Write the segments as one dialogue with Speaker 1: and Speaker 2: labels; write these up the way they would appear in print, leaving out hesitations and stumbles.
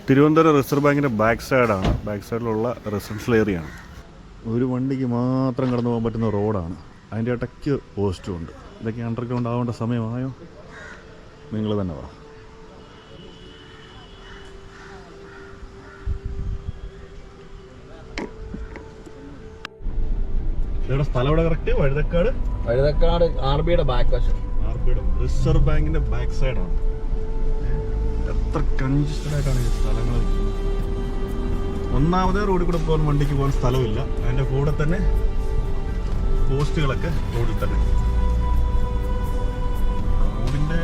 Speaker 1: Thiruvananthapuram reserve ബാങ്കിൻ്റെ back സൈഡിലുള്ള residential ഏരിയയാണ്. ഒരു വണ്ടിക്ക് മാത്രം കടന്നു പോകാൻ പറ്റുന്ന റോഡാണ്. അതിൻ്റെ ഇടയ്ക്ക് പോസ്റ്റും ഉണ്ട്. ഇതൊക്കെ അണ്ടർഗ്രൗണ്ട് ആവേണ്ട സമയമായോ? നിങ്ങൾ തന്നെ വാ. ഇവിടെ സ്ഥലം ഇവിടെ കറക്റ്റ്
Speaker 2: വഴുതക്കാട് RBയുടെ ബാക്ക് വശം.
Speaker 1: റിസർവ് ബാങ്കിന്റെ ബാക്ക് സൈഡാണ്. എത്ര കൺജസ്റ്റഡ് ആയിട്ടാണ് ഈ സ്ഥലങ്ങൾ നിൽക്കുന്നത്. ഒന്നാമതേ റോഡിൽ കൂടെ പോകാൻ വണ്ടിക്ക് പോകാൻ സ്ഥലമില്ല. അതിന്റെ കൂടെ തന്നെ പോസ്റ്റുകളൊക്കെ റോഡിൽ തന്നെ. റോഡിന്റെ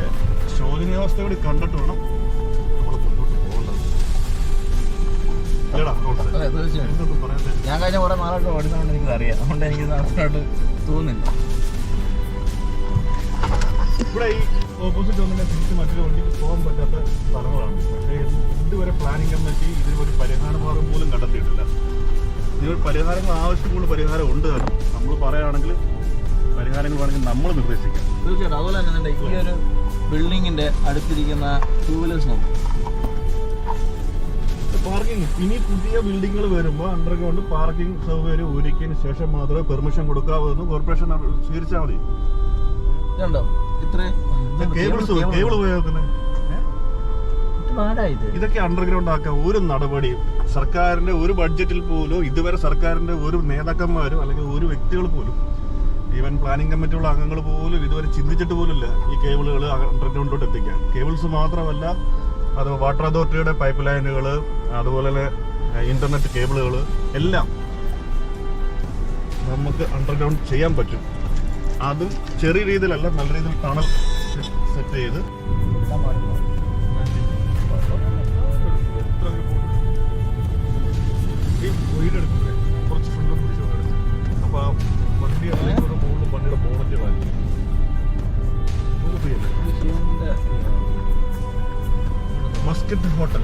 Speaker 1: ശോചനീയാവസ്ഥ കൂടി കണ്ടിട്ട് വേണം നമ്മൾ മുന്നോട്ട് പോകേണ്ടത്.
Speaker 2: ഞാൻ കഴിഞ്ഞ കുറെ നാളായിട്ട് ഓടുന്നതുകൊണ്ട് എനിക്കറിയാം. അതുകൊണ്ട് എനിക്ക് നാളായിട്ട് തോന്നുന്നില്ല.
Speaker 1: ഇവിടെ ഈ ഓപ്പോസിറ്റ് ഒന്നിനെ തിരിച്ച് മറ്റൊരു വണ്ടിക്ക് പോകാൻ പറ്റാത്ത സ്ഥലങ്ങളാണ്. പക്ഷേ ഇതുവരെ പ്ലാനിങ് കമ്മിറ്റി ഇതിനൊരു പരിഹാര മാർഗം പോലും കണ്ടെത്തിയിട്ടില്ല. ഇതിനൊരു പരിഹാരങ്ങൾ ആവശ്യമുള്ള പരിഹാരം ഉണ്ട്. നമ്മൾ പറയുകയാണെങ്കിൽ പരിഹാരങ്ങൾ വേണമെങ്കിൽ നമ്മൾ നിർദ്ദേശിക്കാം.
Speaker 2: തീർച്ചയായിട്ടും. അതുപോലെ തന്നെ ഈ ഒരു ബിൽഡിങ്ങിന്റെ അടുത്തിരിക്കുന്ന 2 വീലേഴ്സ് നോക്കും.
Speaker 1: പാർക്കിംഗ് ഇനി പുതിയ ബിൽഡിങ്ങുകൾ വരുമ്പോൾ അണ്ടർഗ്രൗണ്ട് പാർക്കിംഗ് സൗകര്യം ഒരുക്കിയതിന് ശേഷം മാത്രമേ പെർമിഷൻ കൊടുക്കാവൂ എന്ന് കോർപ്പറേഷൻ സ്വീകരിച്ചാൽ മതി. ഇതൊക്കെ അണ്ടർഗ്രൗണ്ട് ആക്കാൻ ഒരു നടപടിയും സർക്കാരിന്റെ ഒരു ബഡ്ജറ്റിൽ പോലും ഇതുവരെ സർക്കാരിന്റെ ഒരു നേതാക്കന്മാരും അല്ലെങ്കിൽ ഒരു വ്യക്തികൾ പോലും, ഈവൻ പ്ലാനിംഗ് കമ്മിറ്റിയുള്ള അംഗങ്ങൾ പോലും ഇതുവരെ ചിന്തിച്ചിട്ട് പോലുമില്ല ഈ കേബിളുകൾ അണ്ടർഗ്രൗണ്ടിലോട്ട് എത്തിക്കാൻ. കേബിൾസ് മാത്രമല്ല, അത് വാട്ടർ അതോറിറ്റിയുടെ പൈപ്പ് ലൈനുകൾ, അതുപോലെ തന്നെ ഇന്റർനെറ്റ് കേബിളുകൾ എല്ലാം നമുക്ക് അണ്ടർഗ്രൗണ്ട് ചെയ്യാൻ പറ്റും. അതും ചെറിയ രീതിയിലല്ല, നല്ല രീതിയിൽ ടണൽ സെറ്റ് ചെയ്ത് ഈ വീടെടുക്കില്ലേ കുറച്ച് ഫ്രണ്ട് പിടിച്ചു അപ്പൊ ആ വണ്ടി മുകളിൽ വണ്ടിയുടെ ബോണറ്റ് വാങ്ങി മസ്കറ്റ് ഹോട്ടൽ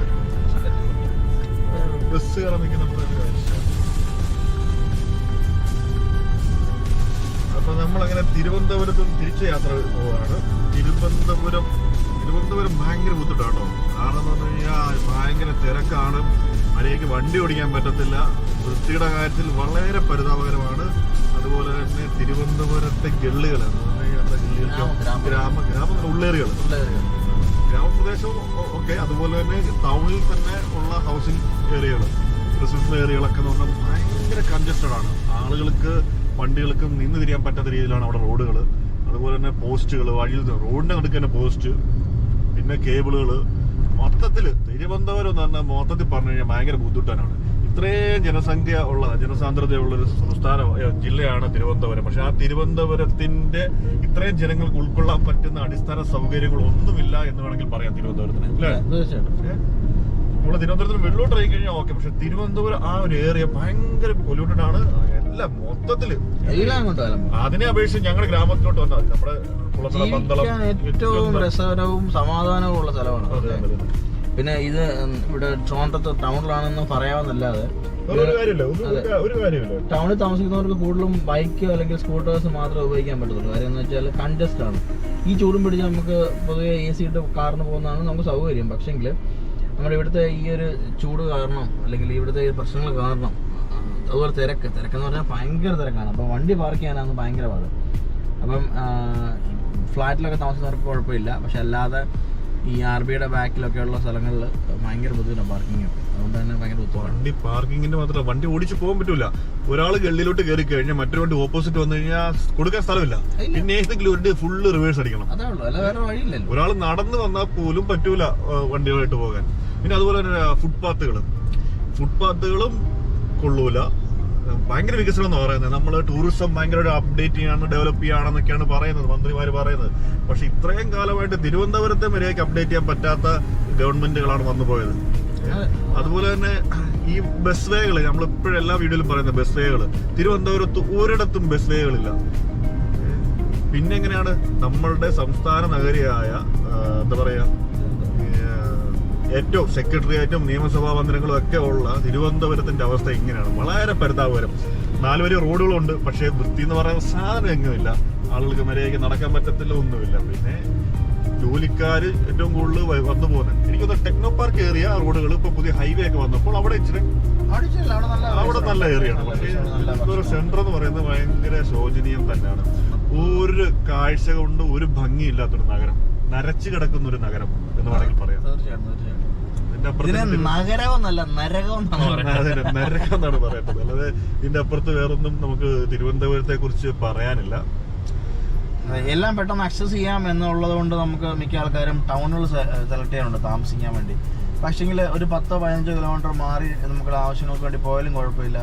Speaker 1: ബസ് കയറാൻ നിൽക്കുന്ന. അപ്പൊ നമ്മളങ്ങനെ തിരുവനന്തപുരത്ത് തിരിച്ച് യാത്ര പോവാണ്. തിരുവനന്തപുരം ഭയങ്കര ബുദ്ധിമുട്ടാട്ടോ. കാരണം എന്ന് പറഞ്ഞു കഴിഞ്ഞാൽ ഭയങ്കര തിരക്കാണ്. മര്യാദയ്ക്ക് വണ്ടി ഓടിക്കാൻ പറ്റത്തില്ല. വൃത്തിയുടെ കാര്യത്തിൽ വളരെ പരിതാപകരമാണ്. അതുപോലെ തന്നെ തിരുവനന്തപുരത്തെ ഗള്ളികൾ ഉള്ളേറികൾ, ഗ്രാമപ്രദേശവും ഒക്കെ, അതുപോലെ തന്നെ ടൗണിൽ തന്നെ ഉള്ള ഹൗസിംഗ് ഏരിയകൾ, റെസിഡൻഷ്യൽ ഏരിയകളൊക്കെ എന്ന് പറഞ്ഞാൽ ഭയങ്കര കൺജസ്റ്റഡ് ആണ്. ആളുകൾക്ക് വണ്ടികൾക്ക് നിന്ന് തിരിയാൻ പറ്റാത്ത രീതിയിലാണ് അവിടെ റോഡുകൾ. അതുപോലെ തന്നെ പോസ്റ്റുകൾ, വഴിയിൽ റോഡിന്റെ നടുക്ക് തന്നെ പോസ്റ്റ്, പിന്നെ കേബിളുകൾ. മൊത്തത്തിൽ തിരുവനന്തപുരം എന്ന് പറഞ്ഞാൽ മൊത്തത്തിൽ പറഞ്ഞു കഴിഞ്ഞാൽ ഭയങ്കര ബുദ്ധിമുട്ടാണ്. ഇത്രയും ജനസാന്ദ്രതയുള്ള ഒരു ജില്ലയാണ് തിരുവനന്തപുരം. പക്ഷെ ആ തിരുവനന്തപുരത്തിന്റെ ഇത്രയും ജനങ്ങൾക്ക് ഉൾക്കൊള്ളാൻ പറ്റുന്ന അടിസ്ഥാന സൗകര്യങ്ങൾ ഒന്നുമില്ല എന്ന് വേണമെങ്കിൽ പറയാം തിരുവനന്തപുരത്തിന്, അല്ലേ? നമ്മള് തിരുവനന്തപുരത്തിന് വെള്ളോട്ട് ഇറങ്ങി കഴിഞ്ഞാൽ ഓക്കെ. പക്ഷെ തിരുവനന്തപുരം ആ ഒരു ഏരിയ ഭയങ്കര പൊല്യൂട്ടഡ് ആണ്. എല്ലാം മൊത്തത്തില് അതിനെ അപേക്ഷിച്ച് ഞങ്ങളുടെ ഗ്രാമത്തിലോട്ട് വന്നാൽ നമ്മുടെ കുളത്തല, പന്തളം
Speaker 2: ഏറ്റവും രസകരവും സമാധാനവും ഉള്ള സ്ഥലമാണ്. പിന്നെ ഇത് ഇവിടെ ട്രിവാൻഡ്രത്ത് ടൗണിലാണെന്ന് പറയാമെന്നല്ലാതെ ടൗണിൽ താമസിക്കുന്നവർക്ക് കൂടുതലും ബൈക്ക് അല്ലെങ്കിൽ സ്കൂട്ടേഴ്സ് മാത്രമേ ഉപയോഗിക്കാൻ പറ്റത്തുള്ളൂ. കാര്യം എന്ന് വെച്ചാൽ കൺജസ്റ്റ് ആണ്. ഈ ചൂടും പിടിച്ച് നമുക്ക് പൊതുവെ AC ഇട്ട് കാറിന് പോകുന്നതാണ് നമുക്ക് സൗകര്യം. പക്ഷെങ്കിൽ നമ്മുടെ ഇവിടുത്തെ ഈ ഒരു ചൂട് കാരണം അല്ലെങ്കിൽ ഇവിടുത്തെ ഈ പ്രശ്നങ്ങൾ കാരണം, അതുപോലെ തിരക്കെന്ന് പറഞ്ഞാൽ ഭയങ്കര തിരക്കാണ്. അപ്പം വണ്ടി പാർക്ക് ചെയ്യാനാണ് ഭയങ്കര പാട്. അപ്പം ഫ്ലാറ്റിലൊക്കെ താമസിക്കുന്നവർക്ക് കുഴപ്പമില്ല. പക്ഷെ അല്ലാതെ ഈ RBയുടെ ബാക്കിലൊക്കെ ഉള്ള സ്ഥലങ്ങളിൽ ഭയങ്കര ബുദ്ധിമുട്ടാണ് പാർക്കിംഗ്. അതുകൊണ്ട് തന്നെ ഭയങ്കര ബുദ്ധിമുട്ടാണ്.
Speaker 1: വണ്ടി പാർക്കിങ്ങിന്റെ മാത്രമല്ല, വണ്ടി ഓടിച്ച് പോകാൻ പറ്റൂല. ഒരാൾ ഗള്ളിയിലോട്ട് കയറി കഴിഞ്ഞാൽ മറ്റൊരു വണ്ടി ഓപ്പോസിറ്റ് വന്നു കഴിഞ്ഞാൽ കൊടുക്കാൻ സ്ഥലമില്ല. പിന്നെ ഏതെങ്കിലും ഒരു ഫുള്ള് റിവേഴ്സ് അടിക്കണം.
Speaker 2: അതേ ഉള്ളൂ, അല്ല വേറെ വഴിയില്ലല്ലോ.
Speaker 1: ഒരാൾ നടന്നു വന്നാൽ പോലും പറ്റൂല വണ്ടികളായിട്ട് പോകാൻ. പിന്നെ അതുപോലെ തന്നെ ഫുട്പാത്തുകളും കൊള്ളൂല. ഭയങ്കര വികസനം എന്ന് പറയുന്നത്, നമ്മൾ ടൂറിസം ഭയങ്കര അപ്ഡേറ്റ് ചെയ്യാണ്, ഡെവലപ്പ് ചെയ്യാണെന്നൊക്കെയാണ് പറയുന്നത്, മന്ത്രിമാര് പറയുന്നത്. പക്ഷെ ഇത്രയും കാലമായിട്ട് തിരുവനന്തപുരത്തെ മര്യാദയ്ക്ക് അപ്ഡേറ്റ് ചെയ്യാൻ പറ്റാത്ത ഗവൺമെന്റുകളാണ് വന്നു പോയത്. അതുപോലെ തന്നെ ഈ ബസ് വേകൾ, നമ്മളിപ്പോഴും എല്ലാ വീഡിയോയിലും പറയുന്ന ബസ് വേകൾ, തിരുവനന്തപുരത്ത് ഒരിടത്തും ബസ് വേകളില്ല. പിന്നെ എങ്ങനെയാണ് നമ്മളുടെ സംസ്ഥാന നഗരിയായ എന്താ പറയാ ഏറ്റവും സെക്രട്ടേറിയറ്റും നിയമസഭാ മന്ദിരങ്ങളും ഒക്കെ ഉള്ള തിരുവനന്തപുരത്തിന്റെ അവസ്ഥ ഇങ്ങനെയാണ്. വളരെ പരിതാപകരം. 4 വരി റോഡുകളുണ്ട്, പക്ഷേ വൃത്തി എന്ന് പറയുന്ന സാധനം എങ്ങുമില്ല. ആളുകൾക്ക് മര്യാദയ്ക്ക് നടക്കാൻ പറ്റത്തില്ല, ഒന്നുമില്ല. പിന്നെ ജോലിക്കാർ ഏറ്റവും കൂടുതൽ വന്നു പോകുന്നത്. എനിക്കൊന്ന് ടെക്നോ പാർക്ക് ഏരിയ റോഡുകൾ ഇപ്പൊ പുതിയ ഹൈവേ ഒക്കെ വന്നപ്പോൾ അവിടെ ഇച്ചിരി അവിടെ നല്ല ഏരിയയാണ്. പക്ഷേ ഒരു സെന്റർ എന്ന് പറയുന്നത് ഭയങ്കര ശോചനീയം തന്നെയാണ്. ഒരു കാഴ്ച കൊണ്ട് ഒരു ഭംഗിയില്ലാത്തൊരു നഗരം, നരച്ചു കിടക്കുന്ന ഒരു നഗരം എന്ന് വേണമെങ്കിൽ പറയാം.
Speaker 2: നരകം
Speaker 1: എന്നാണ് പറയേണ്ടത്. അല്ലാതെ ഇതിന്റെ അപ്പുറത്ത് വേറൊന്നും നമുക്ക് തിരുവനന്തപുരത്തെ കുറിച്ച് പറയാനില്ല.
Speaker 2: എല്ലാം പെട്ടെന്ന് ആക്സസ് ചെയ്യാം എന്നുള്ളത് കൊണ്ട് നമുക്ക് മിക്ക ആൾക്കാരും ടൗണുകൾ സെലക്ട് ചെയ്യാറുണ്ട് താമസിക്കാൻ വേണ്ടി. പക്ഷേങ്കിൽ ഒരു 10-15 കിലോമീറ്റർ മാറി നമുക്ക് ആവശ്യങ്ങൾക്ക് വേണ്ടി പോയാലും കുഴപ്പമില്ല.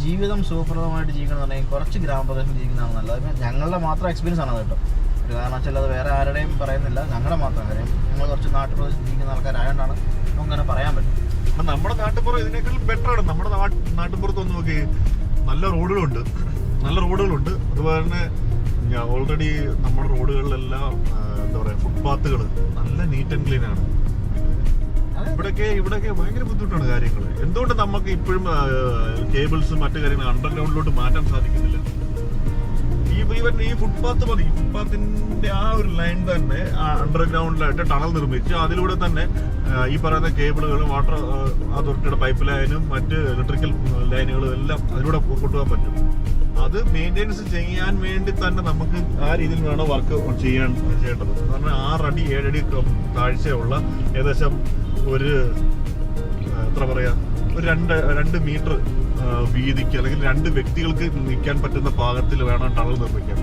Speaker 2: ജീവിതം സുഖപ്രദമായിട്ട് ജീവിക്കണമെന്നുണ്ടെങ്കിൽ കുറച്ച് ഗ്രാമപ്രദേശം ജീവിക്കുന്നതാണ് നല്ലത്. ഞങ്ങളുടെ മാത്രം എക്സ്പീരിയൻസ് ആണ് കേട്ടോ. ഒരു കാരണം വെച്ചാൽ അത് വേറെ ആരുടെയും പറയുന്നില്ല, ഞങ്ങളുടെ മാത്രം കാര്യം. ഞങ്ങൾ കുറച്ച് നാട്ടുപ്രദേശത്ത് ജീവിക്കുന്ന ആൾക്കാരായതുകൊണ്ടാണ് നമുക്കങ്ങനെ പറയാൻ പറ്റും.
Speaker 1: അപ്പം നമ്മുടെ നാട്ടുപുറം ഇതിനേക്കാളും ബെറ്ററാണ്. നമ്മുടെ നാട്ടുപുറത്ത് ഒന്ന് നോക്കി നല്ല റോഡുകളുണ്ട്. അതുപോലെ തന്നെ ഓൾറെഡി നമ്മുടെ റോഡുകളിലെല്ലാം എന്താ പറയുക, ഫുട്പാത്തുകൾ നല്ല നീറ്റ് ആൻഡ് ക്ലീൻ ആണ്. ഇവിടെയൊക്കെ ഭയങ്കര ബുദ്ധിമുട്ടാണ് കാര്യങ്ങൾ. എന്തുകൊണ്ട് നമുക്ക് ഇപ്പോഴും കേബിൾസും മറ്റു കാര്യങ്ങളും അണ്ടർഗ്രൗണ്ടിലോട്ട് മാറ്റാൻ സാധിക്കുന്നില്ല? ഈവൻ ഈ ഫുട്പാത്ത് മതി. ഫുട്പാത്തിന്റെ ആ ഒരു ലൈൻ തന്നെ അണ്ടർഗ്രൗണ്ടിലായിട്ട് ടണൽ നിർമ്മിച്ച് അതിലൂടെ തന്നെ ഈ പറയുന്ന കേബിളുകളും വാട്ടർ അതോറിറ്റിയുടെ പൈപ്പ് ലൈനും മറ്റ് ഇലക്ട്രിക്കൽ ലൈനുകളും എല്ലാം അതിലൂടെ കൊണ്ടുപോകാൻ പറ്റും. അത് മെയിൻ്റെനൻസ് ചെയ്യാൻ വേണ്ടി തന്നെ നമുക്ക് ആ രീതിയിൽ വേണം വർക്ക് ചെയ്യേണ്ടത്. കാരണം 6 അടി 7 അടി താഴ്ചയുള്ള ഏകദേശം ഒരു എത്ര പറയാ, ഒരു 2 മീറ്റർ വീതിക്ക് അല്ലെങ്കിൽ 2 വ്യക്തികൾക്ക് നിൽക്കാൻ പറ്റുന്ന പാകത്തിൽ വേണം ടണൽ നിർമ്മിക്കാൻ.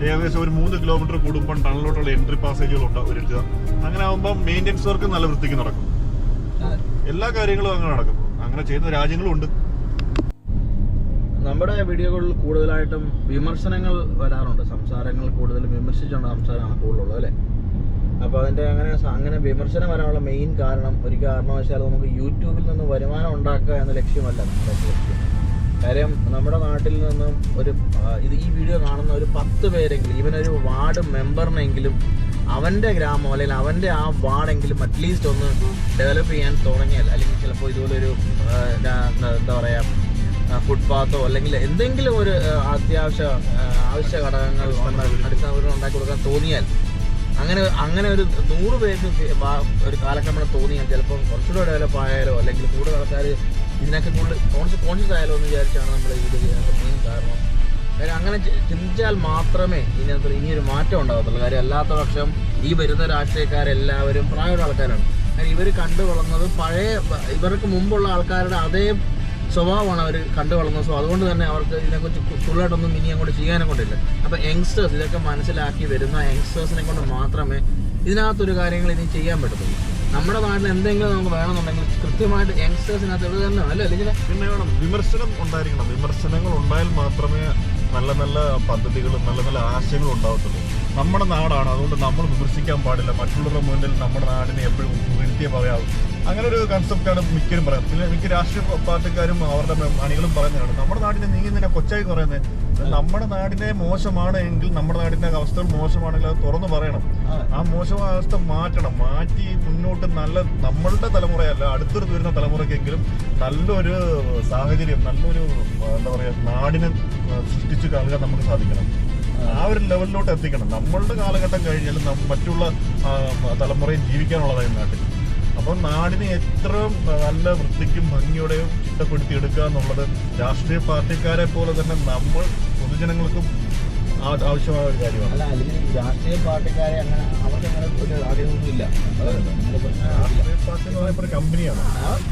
Speaker 1: ഏകദേശം ഒരു 3 കിലോമീറ്റർ കൂടുമ്പോൾ ടണലിലോട്ടുള്ള എൻട്രി പാസേജുകൾ ഒരുക്കുക. അങ്ങനെ ആകുമ്പോൾ മെയിൻ്റെനൻസ് വർക്ക് നല്ല വൃത്തിക്ക് നടക്കും. എല്ലാ കാര്യങ്ങളും അങ്ങനെ നടക്കും. അങ്ങനെ ചെയ്യുന്ന രാജ്യങ്ങളും ഉണ്ട്.
Speaker 2: നമ്മുടെ വീഡിയോകളിൽ കൂടുതലായിട്ടും വിമർശനങ്ങൾ വരാറുണ്ട്. സംസാരങ്ങൾ കൂടുതലും വിമർശിച്ചുള്ള സംസാരമാണ് കൂടുതലുള്ളത് അല്ലേ? അപ്പോൾ അതിൻ്റെ അങ്ങനെ വിമർശനം വരാനുള്ള മെയിൻ കാരണം ഒരു കാരണവശാൽ നമുക്ക് യൂട്യൂബിൽ നിന്ന് വരുമാനം ഉണ്ടാക്കുക എന്ന ലക്ഷ്യമല്ല നമ്മുടെ ലക്ഷ്യം. കാര്യം നമ്മുടെ നാട്ടിൽ നിന്നും ഈ വീഡിയോ കാണുന്ന ഒരു 10 പേരെങ്കിലും, ഇവനൊരു വാർഡ് മെമ്പറിനെങ്കിലും അവൻ്റെ ഗ്രാമം അല്ലെങ്കിൽ അവൻ്റെ ആ വാർഡെങ്കിലും അറ്റ്ലീസ്റ്റ് ഒന്ന് ഡെവലപ്പ് ചെയ്യാൻ തുടങ്ങിയാൽ, അല്ലെങ്കിൽ ചിലപ്പോൾ ഇതുപോലൊരു എന്താ പറയുക ഫുട്പാത്തോ അല്ലെങ്കിൽ എന്തെങ്കിലും ഒരു അവശ്യ ഘടകങ്ങൾ അടിസ്ഥാനപരമായി ഉണ്ടാക്കി കൊടുക്കാൻ തോന്നിയാൽ, അങ്ങനെ ഒരു 100 പേർക്ക് ഒരു കാലക്രമേണ തോന്നിയാൽ ചിലപ്പോൾ കുറച്ചുകൂടെ ഡെവലപ്പ് ആയാലോ അല്ലെങ്കിൽ കൂടുതൽ ആൾക്കാർ ഇതിനൊക്കെ കൂടുതൽ കോൺഷ്യസ് ആയാലോ എന്ന് വിചാരിച്ചാണ് നമ്മൾ ഇത് ചെയ്യാൻ മെയിൻ കാരണം. കാര്യം അങ്ങനെ ചിന്തിച്ചാൽ മാത്രമേ ഇനിയൊരു മാറ്റം ഉണ്ടാകത്തുള്ളൂ. കാര്യം അല്ലാത്ത പക്ഷം ഈ വരുന്ന രാഷ്ട്രീയക്കാരെല്ലാവരും പ്രായമുള്ള ആൾക്കാരാണ്. കാര്യം ഇവർ കണ്ടു വളർന്നത് ഇവർക്ക് മുമ്പുള്ള ആൾക്കാരുടെ അതേ സ്വഭാവമാണ് അവർ കണ്ടു വളർന്നത്. സോ അതുകൊണ്ട് തന്നെ അവർക്ക് ഇതിനെക്കുറിച്ച് ഫുള്ളായിട്ടൊന്നും ഇനി അങ്ങോട്ട് ചെയ്യാനെ കൊണ്ടില്ല. അപ്പോൾ യങ്സ്റ്റേഴ്സ് ഇതൊക്കെ മനസ്സിലാക്കി വരുന്ന യങ്സ്റ്റേഴ്സിനെ കൊണ്ട് മാത്രമേ ഇതിനകത്തൊരു കാര്യങ്ങൾ ഇനി ചെയ്യാൻ പറ്റത്തുള്ളൂ. നമ്മുടെ നാട്ടിൽ എന്തെങ്കിലും നമുക്ക് വേണമെന്നുണ്ടെങ്കിൽ കൃത്യമായിട്ട് യങ്സ്റ്റേഴ്സിനകത്ത് ഇത് തന്നെ അല്ലേ?
Speaker 1: പിന്നെ വേണം വിമർശനം ഉണ്ടായിരിക്കണം. വിമർശനങ്ങൾ ഉണ്ടായാൽ മാത്രമേ നല്ല നല്ല പദ്ധതികളും നല്ല നല്ല ആശയങ്ങളും ഉണ്ടാവത്തുള്ളൂ. നമ്മുടെ നാടാണ്, അതുകൊണ്ട് നമ്മൾ വിമർശിക്കാൻ പാടില്ല. മറ്റുള്ളവരുടെ മുന്നിൽ നമ്മുടെ നാടിനെ എപ്പോഴും വീഴ്ത്തിയേ പറയാവും. അങ്ങനെ ഒരു കൺസെപ്റ്റാണ് മിക്കരും പറയുന്നത്. പിന്നെ മിക്ക രാഷ്ട്രീയ പാർട്ടിക്കാരും അവരുടെ അണികളും പറയുന്നതാണ് നമ്മുടെ നാടിനെ നീ ഇങ്ങനെ കൊച്ചായി പറയുന്നത്. നമ്മുടെ നാടിനെ മോശമാണ് എങ്കിൽ, നമ്മുടെ നാടിന്റെ അവസ്ഥകൾ മോശമാണെങ്കിൽ അത് തുറന്നു പറയണം. ആ മോശമായ അവസ്ഥ മാറ്റി മുന്നോട്ട് നമ്മളുടെ തലമുറയല്ല, അടുത്തൊരു വരുന്ന തലമുറയ്ക്കെങ്കിലും നല്ലൊരു സാഹചര്യം, നല്ലൊരു എന്താ പറയുക നാടിനെ സൃഷ്ടിച്ചു നൽകാൻ നമുക്ക് സാധിക്കണം. ആ ഒരു ലെവലിലോട്ട് എത്തിക്കണം. നമ്മളുടെ കാലഘട്ടം കഴിഞ്ഞാലും മറ്റുള്ള തലമുറയും ജീവിക്കാനുള്ളതായി നാട്ടിൽ. അപ്പോൾ നാടിനെ എത്ര നല്ല വൃത്തിക്കും ഭംഗിയോടെയും ചിട്ടപ്പെടുത്തി എടുക്കുക എന്നുള്ളത് രാഷ്ട്രീയ പാർട്ടിക്കാരെ പോലെ തന്നെ നമ്മൾ പൊതുജനങ്ങൾക്കും ആവശ്യമായ ഒരു കാര്യമാണ്.
Speaker 2: അല്ല, അല്ലെങ്കിൽ രാഷ്ട്രീയ പാർട്ടിക്കാരെ അവർക്ക് അങ്ങനെ ഒരു ആഗ്രഹമൊന്നുമില്ല.
Speaker 1: രാഷ്ട്രീയ പാർട്ടി എന്ന് പറയുമ്പോൾ കമ്പനിയാണ്.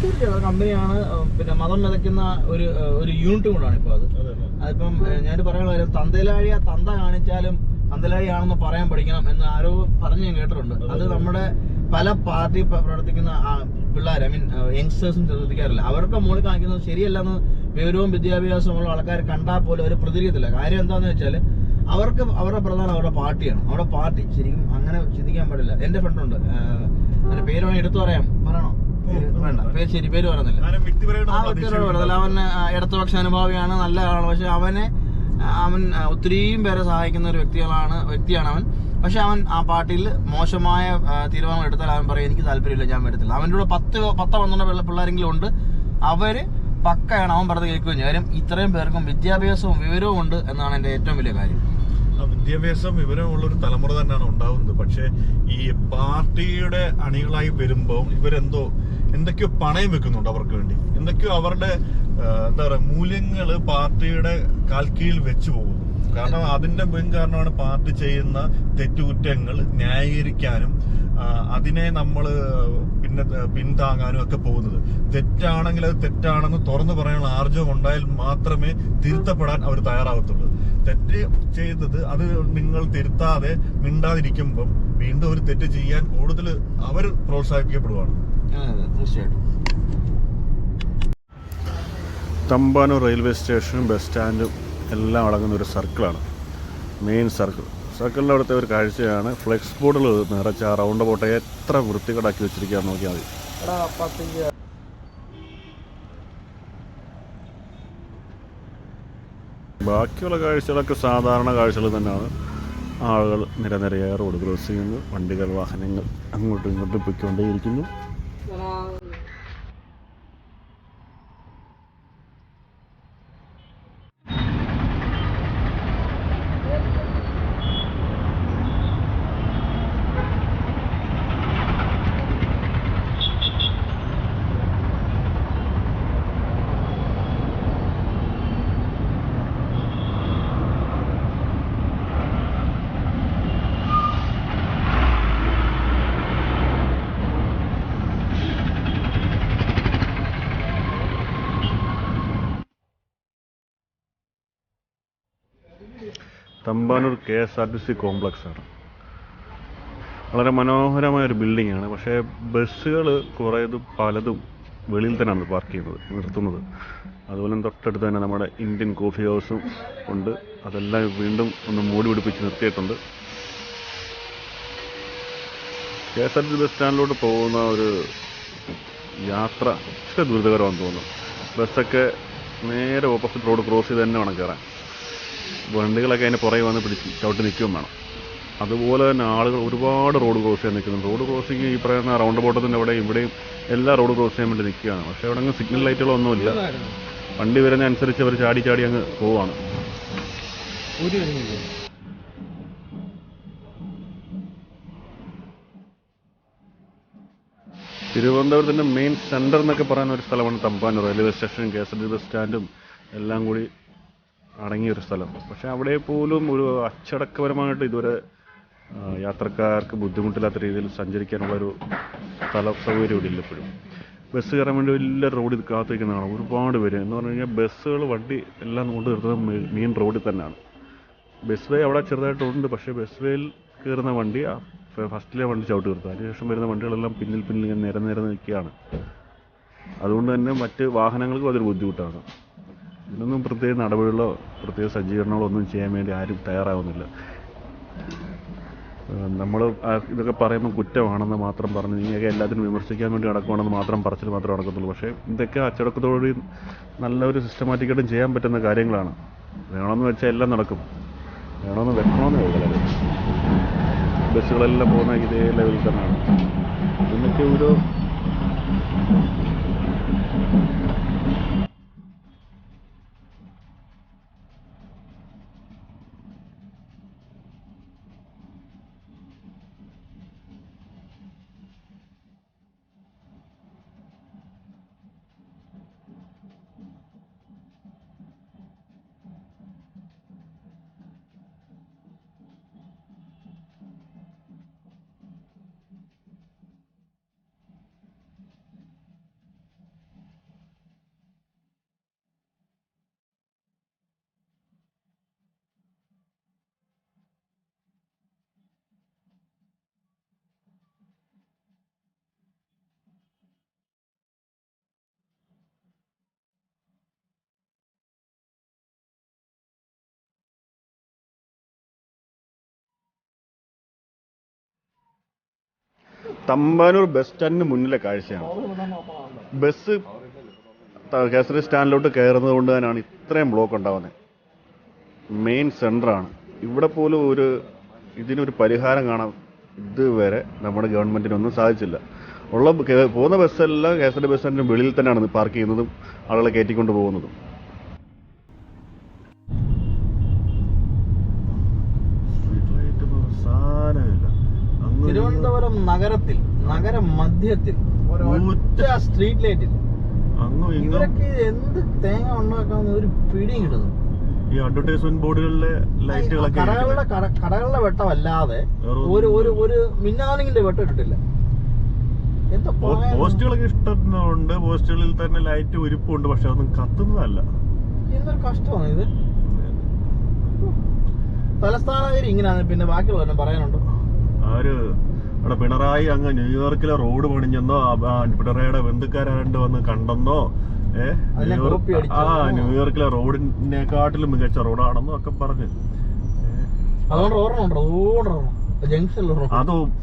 Speaker 2: തീർച്ചയായും കമ്പനിയാണ്. പിന്നെ മതം വിതയ്ക്കുന്ന ഒരു യൂണിറ്റ് കൊണ്ടാണ് ഇപ്പോൾ അതിപ്പം ഞാൻ പറയാനുള്ള കാര്യം, തന്ത കാണിച്ചാലും തന്തലാഴിയാണെന്ന് പറയാൻ പഠിക്കണം എന്ന് ആരോ പറഞ്ഞ് ഞാൻ കേട്ടിട്ടുണ്ട്. അത് നമ്മുടെ പല പാർട്ടി പ്രവർത്തിക്കുന്ന പിള്ളേർ, യങ്സ്റ്റേഴ്സും ശ്രദ്ധിക്കാറില്ല. അവർക്ക് മുകളിൽ കാണിക്കുന്നത് ശരിയല്ലെന്ന് വിവരവും വിദ്യാഭ്യാസവും ഉള്ള ആൾക്കാർ കണ്ടാൽ പോലും അവർ പ്രതികരിക്കത്തില്ല. കാര്യം എന്താണെന്ന് വെച്ചാൽ അവരുടെ പ്രധാനം അവരുടെ പാർട്ടിയാണ്. അവരുടെ പാർട്ടി ശരിക്കും അങ്ങനെ ചിന്തിക്കാൻ പാടില്ല. എൻ്റെ ഫ്രണ്ടുണ്ട്, അതിന്റെ പേര് വേണമെങ്കിൽ എടുത്തു പറയണോ? വേണ്ട, പേര് പറയുന്നില്ല. ആ വ്യക്തിയോട് പറയുന്നില്ല. അവൻ ഇടതുപക്ഷ അനുഭാവിയാണ്, നല്ലതാണ്. പക്ഷെ അവൻ ഒത്തിരിയും പേരെ സഹായിക്കുന്ന ഒരു വ്യക്തിയാണ് അവൻ. പക്ഷെ അവൻ ആ പാർട്ടിയിൽ മോശമായ തീരുമാനം എടുത്താൽ അവൻ പറയും എനിക്ക് താല്പര്യമില്ല, ഞാൻ വരത്തില്ല. അവൻ്റെ കൂടെ 10-12 പിള്ളേരെങ്കിലും ഉണ്ട്. അവര് പക്കയാണ്. അവൻ പറഞ്ഞ് കേൾക്കുകയും ചെയ്യും. കാര്യം ഇത്രയും പേർക്കും വിദ്യാഭ്യാസവും വിവരവും ഉണ്ട് എന്നാണ് എൻ്റെ ഏറ്റവും വലിയ കാര്യം.
Speaker 1: വിദ്യാഭ്യാസം വിവരമുള്ളൊരു തലമുറ തന്നെയാണ് ഉണ്ടാവുന്നത്. പക്ഷെ ഈ പാർട്ടിയുടെ അണികളായി വരുമ്പോൾ എന്തൊക്കെയോ പണയം വെക്കുന്നുണ്ട് അവർക്ക് വേണ്ടി. എന്തൊക്കെയോ അവരുടെ എന്താ പറയുക മൂല്യങ്ങള് പാർട്ടിയുടെ കാൽക്കീഴിൽ വെച്ചു പോകുന്നു. കാരണം അതിന്റെ മെയിൻ കാരണമാണ് പാർട്ടി ചെയ്യുന്ന തെറ്റുകുറ്റങ്ങൾ ന്യായീകരിക്കാനും അതിനെ നമ്മൾ പിന്താങ്ങാനും ഒക്കെ പോകുന്നത്. തെറ്റാണെങ്കിൽ അത് തെറ്റാണെന്ന് തുറന്നു പറയാനുള്ള ആർജവം ഉണ്ടായാൽ മാത്രമേ തിരുത്തപ്പെടാൻ അവർ തയ്യാറാവത്തുള്ളൂ. തെറ്റ് ചെയ്തത് അത് നിങ്ങൾ തിരുത്താതെ മിണ്ടാതിരിക്കുമ്പം വീണ്ടും ഒരു തെറ്റ് ചെയ്യാൻ കൂടുതൽ അവർ പ്രോത്സാഹിപ്പിക്കപ്പെടുവാണ്.
Speaker 2: തീർച്ചയായിട്ടും.
Speaker 1: തമ്പാനൂർ റെയിൽവേ സ്റ്റേഷനും ബസ് സ്റ്റാൻഡും എല്ലാം അടങ്ങുന്ന ഒരു സർക്കിളാണ്, മെയിൻ സർക്കിൾ. സർക്കിളിൻ്റെ അവിടുത്തെ ഒരു കാഴ്ചയാണ് ഫ്ലെക്സ് ബോർഡുകൾ നിറച്ച ആ റൗണ്ട് ബോട്ടെ എത്ര വൃത്തികേടാക്കി വെച്ചിരിക്കുക നോക്കിയാൽ മതി. ബാക്കിയുള്ള കാഴ്ചകളൊക്കെ സാധാരണ കാഴ്ചകൾ തന്നെയാണ്. ആളുകൾ നിരനിരയായ റോഡ് ക്രോസ് ചെയ്യുന്നു, വണ്ടികൾ വാഹനങ്ങൾ അങ്ങോട്ടും ഇങ്ങോട്ടും പൊയ്ക്കൊണ്ടേയിരിക്കുന്നു. തമ്പാനൂർ KSRTC കോംപ്ലക്സ് ആണ്. വളരെ മനോഹരമായൊരു ബിൽഡിംഗ് ആണ്. പക്ഷേ ബസ്സുകൾ പലതും വെളിയിൽ തന്നെയാണ് പാർക്ക് ചെയ്യുന്നത്, നിർത്തുന്നത്. അതുപോലെ തൊട്ടടുത്ത് തന്നെ നമ്മുടെ ഇന്ത്യൻ കോഫി ഹൗസും ഉണ്ട്. അതെല്ലാം വീണ്ടും ഒന്ന് മൂടി പിടിപ്പിച്ച് നിർത്തിയിട്ടുണ്ട്. KSRTC ബസ് സ്റ്റാൻഡിലോട്ട് പോകുന്ന ഒരു യാത്ര ഇച്ചിരി ദുരിതകരമാണെന്ന് തോന്നുന്നു. ബസ്സൊക്കെ നേരെ ഓപ്പോസിറ്റ് റോഡ് ക്രോസ് ചെയ്ത് തന്നെ വേണം കയറാൻ. വണ്ടികളൊക്കെ അതിൻ്റെ പുറകെ വന്ന് ചവിട്ടി നിൽക്കുകയും വേണം. അതുപോലെ തന്നെ ആളുകൾ ഒരുപാട് റോഡ് ക്രോസ് ചെയ്യാൻ നിൽക്കുന്നുണ്ട്. റോഡ് ക്രോസിങ് ഈ പറയുന്ന റൗണ്ട് ബോട്ടത്തിൻ്റെ ഇവിടെയും എല്ലാ റോഡ് ക്രോസ് ചെയ്യാൻ വേണ്ടി നിൽക്കുകയാണ്. പക്ഷേ അവിടെ അങ്ങ് സിഗ്നൽ ലൈറ്റുകളൊന്നുമില്ല. വണ്ടി വരുന്നതനുസരിച്ച് അവർ ചാടി അങ്ങ് പോവാണ്. തിരുവനന്തപുരത്തിൻ്റെ മെയിൻ സെൻറ്റർ എന്നൊക്കെ പറയുന്ന ഒരു സ്ഥലമാണ് തമ്പാനൂർ. റെയിൽവേ സ്റ്റേഷനും KSRTC ബസ് സ്റ്റാൻഡും എല്ലാം കൂടി അടങ്ങിയൊരു സ്ഥലം. പക്ഷെ അവിടെ പോലും ഒരു അച്ചടക്കപരമായിട്ട് ഇതുവരെ യാത്രക്കാർക്ക് ബുദ്ധിമുട്ടില്ലാത്ത രീതിയിൽ സഞ്ചരിക്കാനുള്ളൊരു സൗകര്യം ഇവിടെ ഇല്ല. ഇപ്പോഴും ബസ് കയറാൻ വേണ്ടി വലിയ റോഡിൽ കാത്തിരിക്കുന്നതാണ് ഒരുപാട് പേര്. എന്ന് പറഞ്ഞു കഴിഞ്ഞാൽ ബസ്സുകൾ വണ്ടി എല്ലാം കൊണ്ട് നിർത്തുന്നത് മെയിൻ റോഡിൽ തന്നെയാണ്. ബസ് വേ അവിടെ ചെറുതായിട്ടുണ്ട്. പക്ഷേ ബസ് വേയിൽ കയറുന്ന വണ്ടി ഫസ്റ്റിലെ വണ്ടി ചവിട്ടി നിർത്തുക. അതിനുശേഷം വരുന്ന വണ്ടികളെല്ലാം പിന്നിൽ ഇങ്ങനെ നിര നിൽക്കുകയാണ്. അതുകൊണ്ട് തന്നെ മറ്റ് വാഹനങ്ങൾക്കും അതൊരു ബുദ്ധിമുട്ടാണ്. ഇതിനൊന്നും പ്രത്യേക നടപടികളോ പ്രത്യേക സജ്ജീകരണങ്ങളോ ഒന്നും ചെയ്യാൻ വേണ്ടി ആരും തയ്യാറാവുന്നില്ല. നമ്മൾ ഇതൊക്കെ പറയുമ്പോൾ കുറ്റമാണെന്ന് മാത്രം പറഞ്ഞ് നീയൊക്കെ എല്ലാത്തിനും വിമർശിക്കാൻ വേണ്ടി നടക്കുവാണെന്ന് പറച്ചിൽ മാത്രമേ നടക്കത്തുള്ളൂ. പക്ഷേ ഇതൊക്കെ അച്ചടക്കത്തോടുകൂടി നല്ലൊരു സിസ്റ്റമാറ്റിക്കായിട്ടും ചെയ്യാൻ പറ്റുന്ന കാര്യങ്ങളാണ്. വേണമെന്ന് വെച്ചാൽ എല്ലാം നടക്കും. വേണമെന്ന് വെക്കണമെന്ന് കഴിയില്ല. ബസ്സുകളെല്ലാം പോകുന്ന ഇതേ ലെവലിൽ തന്നെയാണ്. ഇതിനൊക്കെ ഒരു തമ്പാനൂർ ബസ് സ്റ്റാൻഡിന് മുന്നിലെ കാഴ്ചയാണ്. ബസ് KSRTC സ്റ്റാൻഡിലോട്ട് കയറുന്നത് കൊണ്ട് തന്നെയാണ് ഇത്രയും ബ്ലോക്ക് ഉണ്ടാകുന്നത്. മെയിൻ സെൻറ്ററാണ്. ഇവിടെ പോലും ഇതിനൊരു പരിഹാരം കാണാൻ ഇതുവരെ നമ്മുടെ ഗവൺമെൻറ്റിനൊന്നും സാധിച്ചില്ല. പോകുന്ന ബസ്സെല്ലാം KSRTC ബസ് സ്റ്റാൻഡിന് വെളിയിൽ തന്നെയാണ് പാർക്ക് ചെയ്യുന്നതും ആളുകളെ കയറ്റിക്കൊണ്ട് പോകുന്നതും.
Speaker 2: തിരുവനന്തപുരം നഗര മധ്യത്തിൽ ഒരൊറ്റ സ്ട്രീറ്റ് ലൈറ്റിൽ ഇവരൊക്കെ എന്ത് തേങ്ങ ഉണ്ടാക്കാന്ന് ഒരു പിടിയും കിട്ടുന്നു.
Speaker 1: ഈ അഡ്വർടൈസ്മെന്റ് ബോർഡുകളിലെ ലൈറ്റുകളൊക്കെ
Speaker 2: കടകളുടെ വെട്ടമല്ലാതെ ഒരു മിന്നാമിങ്ങിന്റെ വെട്ടം ഇട്ടിട്ടില്ല.
Speaker 1: പോസ്റ്റുകളൊക്കെ ഇഷ്ടമുണ്ട്, പോസ്റ്റുകളിൽ തന്നെ ലൈറ്റ് ഉരുപ്പുണ്ട്, പക്ഷെ അതൊന്നും കത്തുന്നതല്ല.
Speaker 2: എന്തൊരു കഷ്ടമാണ് ഇത്. തലസ്ഥാനഗിരി ഇങ്ങനെയാണ്, പിന്നെ ബാക്കിയുള്ളവരെ പറയാനുണ്ടോ?
Speaker 1: അവിടെ പിണറായി അങ്ങ് ന്യൂയോർക്കിലെ റോഡ് പണിഞ്ഞെന്നോ പിണറായിയുടെ ബന്ധുക്കാരാണ്ട് വന്ന് കണ്ടെന്നോ ന്യൂയോർക്കിലെ റോഡിനെക്കാട്ടിലും മികച്ച റോഡാണെന്നോ ഒക്കെ പറഞ്ഞ്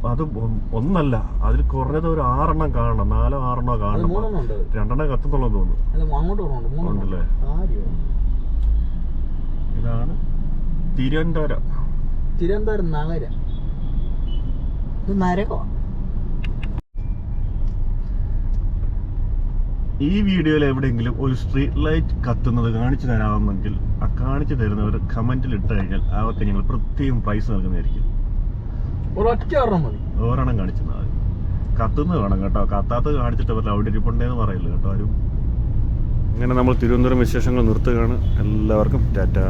Speaker 1: അത് ഒന്നല്ല, അതിൽ കുറഞ്ഞത് ഒരു 6 എണ്ണം കാണണം, 4 6 എണ്ണോ കാണണം. 2 കത്തുന്നുള്ളൂ തോന്നുന്നു. ഉണ്ടല്ലേ? ഇതാണ്
Speaker 2: തിരുവനന്തപുരം നരകമാണ്.
Speaker 1: ഈ വീഡിയോയിൽ എവിടെയെങ്കിലും ഒരു സ്ട്രീറ്റ് ലൈറ്റ് കത്തുന്നത് കാണിച്ചു തരാമെന്നെങ്കിൽ ആ കാണിച്ചു തരുന്നവർ കമന്റിൽ ഇട്ട് കഴിഞ്ഞാൽ അവർക്ക് ഞങ്ങൾ പ്രത്യേകം പ്രൈസ് നൽകുന്നതായിരിക്കും. ഒരെണ്ണം കാണിച്ചു തന്നാൽ മതി. കത്തുന്നത് വേണം കേട്ടോ, കത്താത്തത് കാണിച്ചിട്ട് അവരുടെ അവിടെ ഇരിപ്പുണ്ടേന്ന് പറയില്ല കേട്ടോ ആരും. ഇങ്ങനെ നമ്മൾ തിരുവനന്തപുരം വിശേഷങ്ങൾ നിർത്തുകയാണ്. എല്ലാവർക്കും ടാറ്റാ.